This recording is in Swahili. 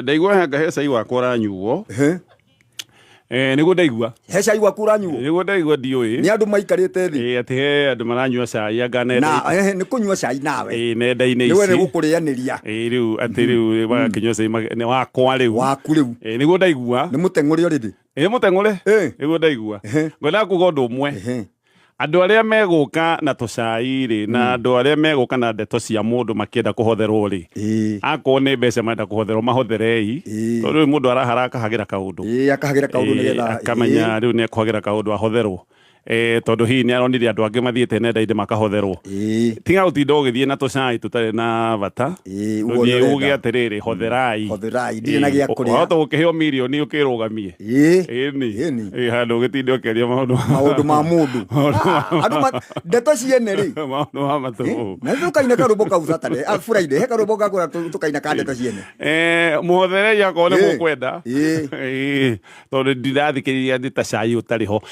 ndaigua hanga he cai wakwa ranyuo niguo ndaigua he cai waku ranyuo niguo ndaigua ndiui ni andu maikarite thi ati he andu maranyua cai anga nenda na ni kunyua cai nawe nenda-ini ici niwe ni gukurianiria riu ati riu wakinyua cai ni wakwa riu waku riu niguo ndaigua ni mutenguri urithi mutengure niguo ndaigua ngwenda kuga undu umwe andu aria meguka na tucai ri na andu aria meguka na ndeto cia mundu makienda kuhotherwo ri akorwo ni mbeca marenda kuhotherwo mahotherei tondu mundu araharaka hagira kaundu akahagira kaundu nigetha akamenya riu ni akuhagira kaundu ahotherwo tondu hihi ni aronire andu angi mathiete nenda-ini makahotherwo tiga gutinda ugithie na tucai tutari na bata uthie uge atiriri hotherai ndire na gia kuria wahota gukiheo mirioni ukirugamie ni handu ugitinde ukiaria maundu ma mundu andu ndeto ciene ri maundu ma matu na tukaina karumbo kau Saturday Friday he karumbo gakura tukaina ka ndeto ciene muhotherei akorwo ni mukwenda tondu ndirathikiriria ndi ta cai utari ho